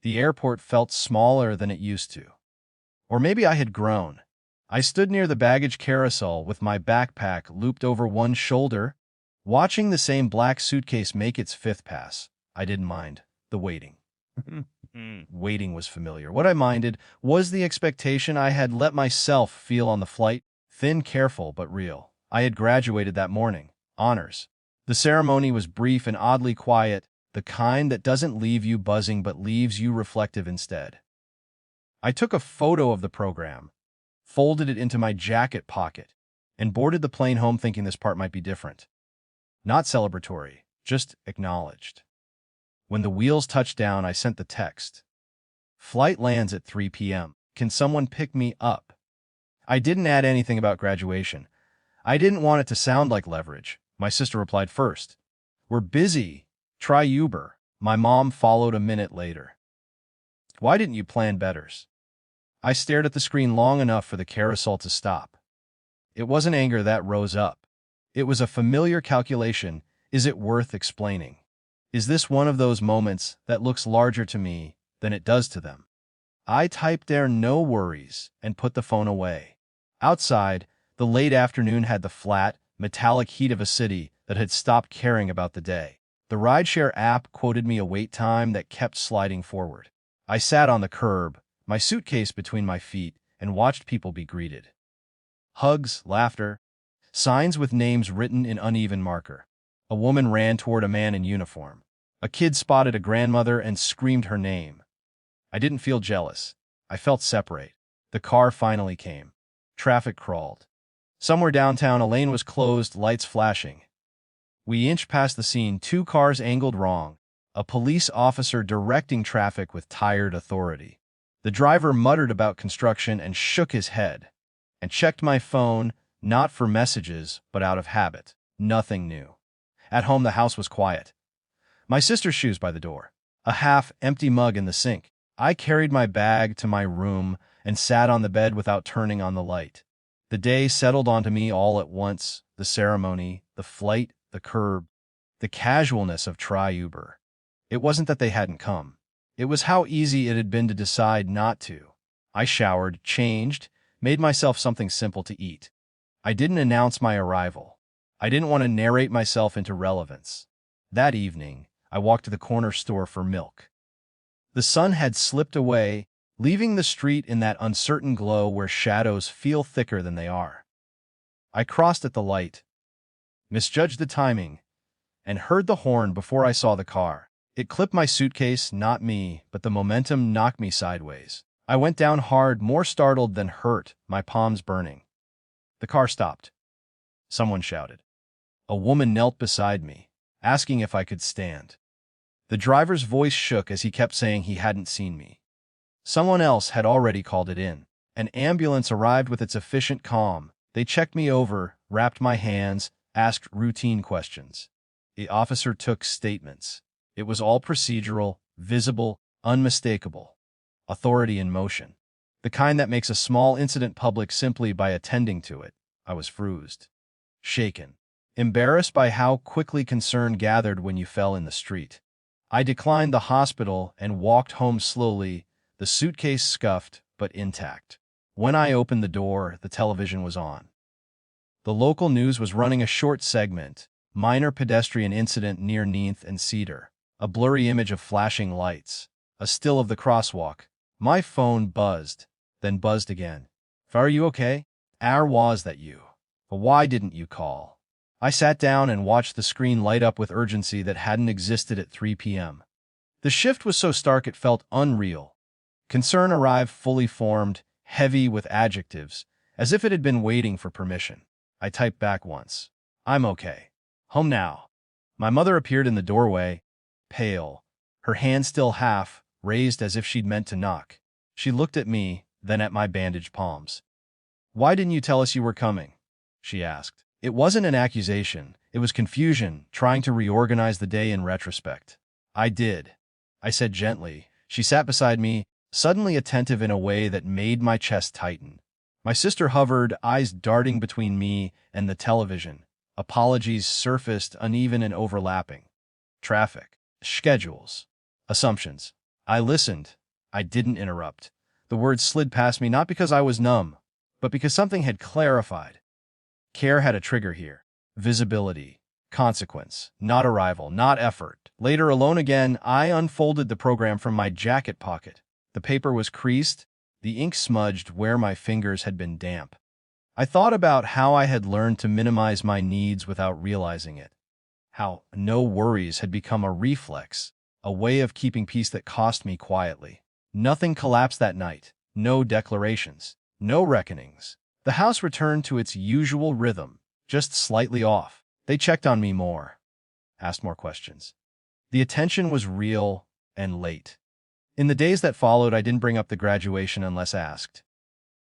The airport felt smaller than it used to. Or maybe I had grown. I stood near the baggage carousel with my backpack looped over one shoulder, watching the same black suitcase make its fifth pass. I didn't mind the waiting. Waiting was familiar. What I minded was the expectation I had let myself feel on the flight, thin, careful, but real. I had graduated that morning. Honors. The ceremony was brief and oddly quiet, the kind that doesn't leave you buzzing but leaves you reflective instead. I took a photo of the program, folded it into my jacket pocket, and boarded the plane home thinking this part might be different. Not celebratory, just acknowledged. When the wheels touched down, I sent the text. Flight lands at 3 p.m. Can someone pick me up? I didn't add anything about graduation. I didn't want it to sound like leverage. My sister replied first. We're busy. Try Uber. My mom followed a minute later. Why didn't you plan betters? I stared at the screen long enough for the carousel to stop. It wasn't anger that rose up. It was a familiar calculation. Is it worth explaining? Is this one of those moments that looks larger to me than it does to them? I typed there no worries and put the phone away. Outside, the late afternoon had the flat, metallic heat of a city that had stopped caring about the day. The rideshare app quoted me a wait time that kept sliding forward. I sat on the curb, my suitcase between my feet, and watched people be greeted. Hugs, laughter, signs with names written in uneven marker. A woman ran toward a man in uniform. A kid spotted a grandmother and screamed her name. I didn't feel jealous. I felt separate. The car finally came. Traffic crawled. Somewhere downtown, a lane was closed, lights flashing. We inched past the scene, two cars angled wrong, a police officer directing traffic with tired authority. The driver muttered about construction and shook his head, and checked my phone, not for messages, but out of habit. Nothing new. At home, the house was quiet. My sister's shoes by the door, a half-empty mug in the sink. I carried my bag to my room and sat on the bed without turning on the light. The day settled onto me all at once, the ceremony, the flight, the curb, the casualness of try Uber. It wasn't that they hadn't come. It was how easy it had been to decide not to. I showered, changed, made myself something simple to eat. I didn't announce my arrival. I didn't want to narrate myself into relevance. That evening, I walked to the corner store for milk. The sun had slipped away, leaving the street in that uncertain glow where shadows feel thicker than they are. I crossed at the light, misjudged the timing, and heard the horn before I saw the car. It clipped my suitcase, not me, but the momentum knocked me sideways. I went down hard, more startled than hurt, my palms burning. The car stopped. Someone shouted. A woman knelt beside me, asking if I could stand. The driver's voice shook as he kept saying he hadn't seen me. Someone else had already called it in. An ambulance arrived with its efficient calm. They checked me over, wrapped my hands, asked routine questions. The officer took statements. It was all procedural, visible, unmistakable. Authority in motion. The kind that makes a small incident public simply by attending to it. I was bruised. Shaken. Embarrassed by how quickly concern gathered when you fell in the street. I declined the hospital and walked home slowly, the suitcase scuffed but intact. When I opened the door, the television was on. The local news was running a short segment, minor pedestrian incident near 9th and Cedar, a blurry image of flashing lights, a still of the crosswalk. My phone buzzed, then buzzed again. Are you okay? Was that you? Why didn't you call? I sat down and watched the screen light up with urgency that hadn't existed at 3 p.m. The shift was so stark it felt unreal. Concern arrived fully formed, heavy with adjectives, as if it had been waiting for permission. I typed back once. I'm okay. Home now. My mother appeared in the doorway, pale, her hand still half raised as if she'd meant to knock. She looked at me, then at my bandaged palms. Why didn't you tell us you were coming? She asked. It wasn't an accusation. It was confusion, trying to reorganize the day in retrospect. I did. I said gently. She sat beside me, suddenly attentive in a way that made my chest tighten. My sister hovered, eyes darting between me and the television. Apologies surfaced, uneven and overlapping. Traffic. Schedules. Assumptions. I listened. I didn't interrupt. The words slid past me not because I was numb, but because something had clarified. Care had a trigger here. Visibility. Consequence. Not arrival. Not effort. Later, alone again, I unfolded the program from my jacket pocket. The paper was creased, the ink smudged where my fingers had been damp. I thought about how I had learned to minimize my needs without realizing it. How no worries had become a reflex, a way of keeping peace that cost me quietly. Nothing collapsed that night. No declarations. No reckonings. The house returned to its usual rhythm, just slightly off. They checked on me more, asked more questions. The attention was real and late. In the days that followed, I didn't bring up the graduation unless asked.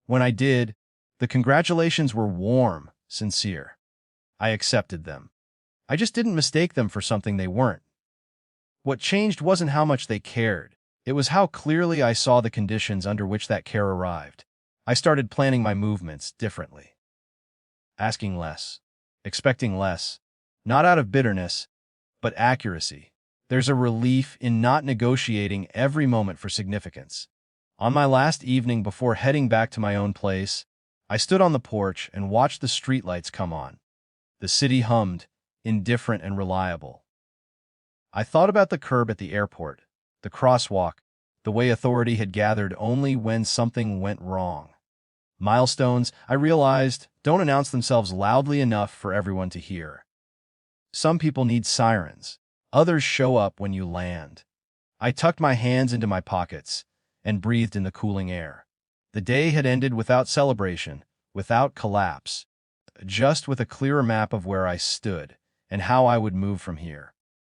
When I did, the congratulations were warm, sincere. I accepted them. I just didn't mistake them for something they weren't. What changed wasn't how much they cared. It was how clearly I saw the conditions under which that care arrived. I started planning my movements differently. Asking less. Expecting less. Not out of bitterness, but accuracy. There's a relief in not negotiating every moment for significance. On my last evening before heading back to my own place, I stood on the porch and watched the streetlights come on. The city hummed, indifferent and reliable. I thought about the curb at the airport, the crosswalk, the way authority had gathered only when something went wrong. Milestones, I realized, don't announce themselves loudly enough for everyone to hear. Some people need sirens. Others show up when you land. I tucked my hands into my pockets and breathed in the cooling air. The day had ended without celebration, without collapse, just with a clearer map of where I stood and how I would move from here.